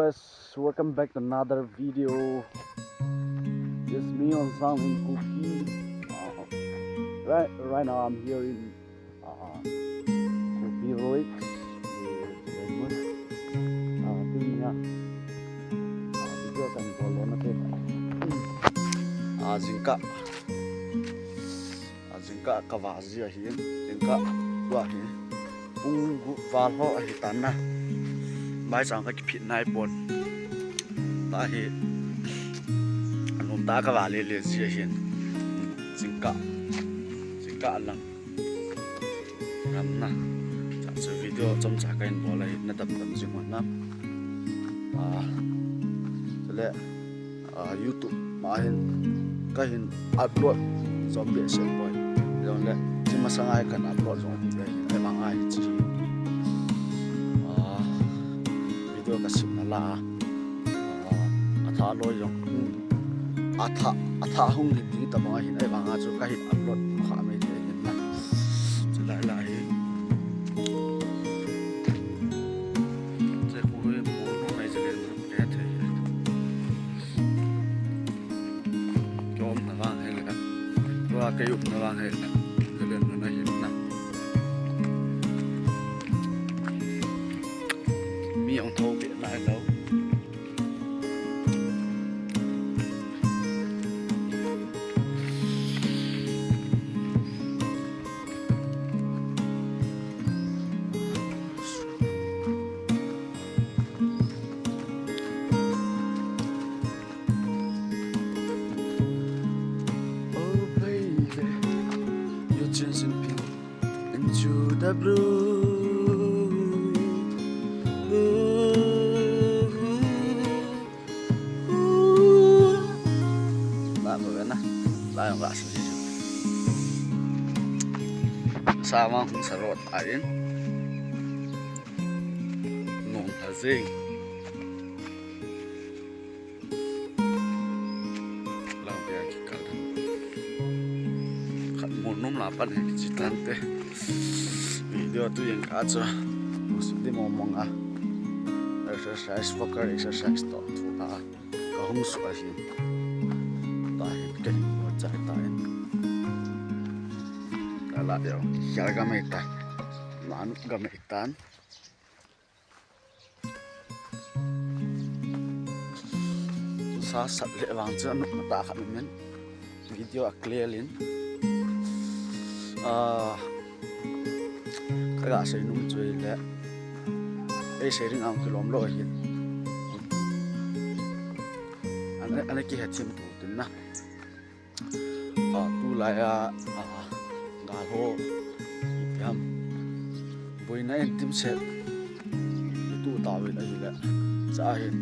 guys, welcome back to another video. It's me on Sound in Cookie. Right now I'm here in Cookie Lakes. Video kan boleh nanti. Jingka kavazi ahin, jingka dua ahin. Punggu valho ahin tanah. Mai sang cái phịt này bồn ta hi anh ta cái vali liền gì hiện chính cả lăng làm na chả chơi video trong chả cái bỏ lại nó tập tầm gì mà năm cho nên YouTube mà hiện cái hiện upload trong biển sẽ quay rồi nên chỉ mà sang ai cần upload trong cái ai mang ai chỉ kasih nala atha loi yong atha hung ni ti tamang hin ai banga chu ka hit upload kha me te yin na chu lai lai che khu he mo no nai che le mu ke the chom na wang he le wa ke yup na wang he le ke le na hin na mi ông thô biển lại đâu oh baby you're chasing me into the blue. Lại nggak sih sama serot ain nong hazing lang dia kikal kan monum lapan yang kicitan teh video tuh yang kaca mesti ngomong exercise vocal exercise tuh kahung suasin tahin kan chạy tại là điều giờ gamay tan mán gamay tan sa sat le wang chu anu ta khat men video a clear lin ka ga sei num chui le ei sei ring ang kilom lo hin anh ki het sim tu tin na tu lại ngà hồ yam bồi nay tim set tu tao bên đây là giá hiện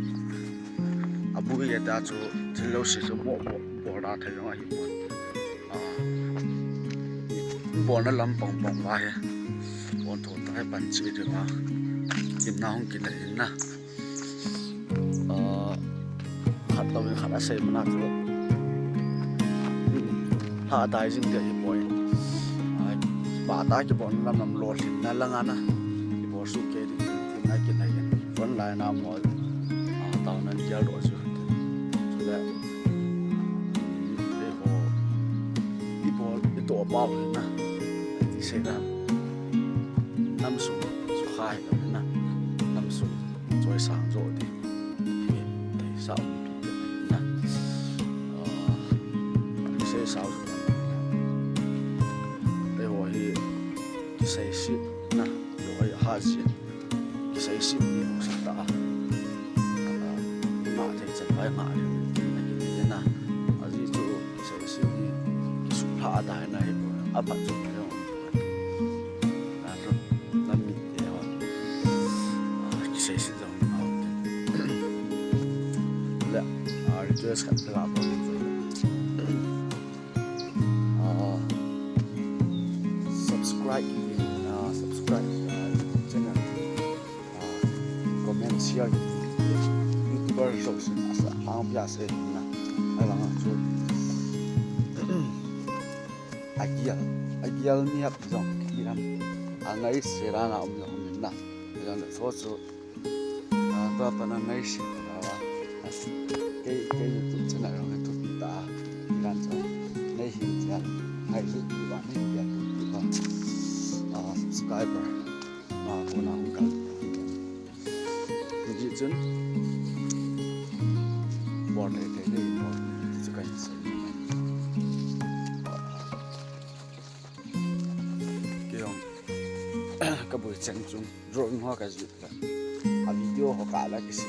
abu ye ta chu thilo si chu mo ra thấy nó hi bon nó lam pong pong wa he bon thon tai ban chi de ma kim na hong kin in na khat lo khat a sei mana chu hạ đại dương để bồi bà ta cái bọn làm lột na lăng ana cái bọn súc cái thì ngay cái này vẫn lại làm mọi tao nên giao đổi chứ cho nên cái bọn cái tổ bao này na thì sẽ ra năm số khai rồi na năm số rồi sáng rồi thì sao na sẽ sao say shit na rồi ha gì say shit đi một số ta mà thấy chân phải mà đi cái na ở dưới chỗ say shit đi cái số hạ đại này áp bắt chúng nó là rồi làm gì vậy cái say shit giống nhau là rồi sẽ khát là bao subscribe channel comment share YouTuber rồi xin asa hang bia se na ai lang chu ideal ni hap jong kiram angai serana om yong na jong so chu to tao nay xịt là cái YouTube channel rồi cái tụi ta làm cho nay hiện giờ ngày lúc đi bạn đi giờ tụi con subscriber mà cô nào cũng cần cái gì chứ bỏ để cái này bỏ thì cái gì cái ông cái buổi sáng chung rồi hoa cái gì là video họ cả lại cái gì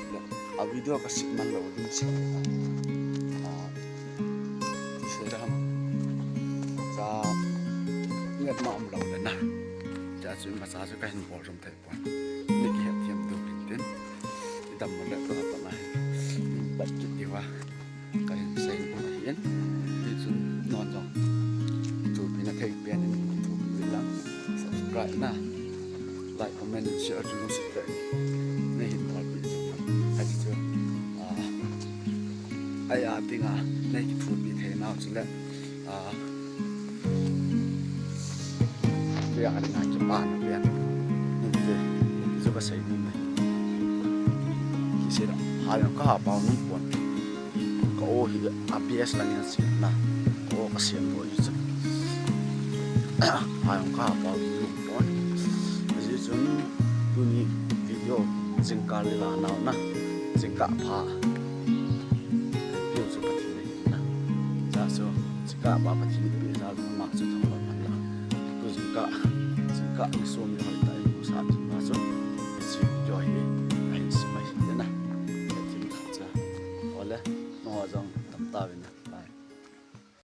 là video cái gì mà lâu đến sao thì sẽ làm ra nghe mỏng lâu lên nèจะช่วยมาซาช่วยกันหัวรมไทยปอนนี่แค่เทียมดูเป็นเต้นที่ทำมาแล้วก็ต่อมาบัดจุดที่ว่าก็เห็นเส้นมาเห็นที่สุดนอนจงถูกพินาทีเปลี่ยนถูกเวลาสับสกายนะไลค์คอมเมนต์แชร์รู้สึกได้ในเห็นมาเป็นให้เจอไอ้อาติงอ่ะในถูกพิเทน่าสุดแล้วyang ada di Jepang, kan? Ini juga saya ini. Kisah hal yang kah bau ni pun, kau hidup ABS lagi nasi, nah, kau kasihan kau itu. Hal yang kah bau ni pun, jadi jun bunyi video jengkal lah, nah, jengkak apa, video seperti ini, nah, jadi jengkak apa seperti ini, jadi maksud orang mana, itu jengkak cái số người hỏi tại một sản phẩm mà số cái gì cho hết hay là mấy cái này cái gì khác ra, hoặc là nó rằng tầm tao vậy nè.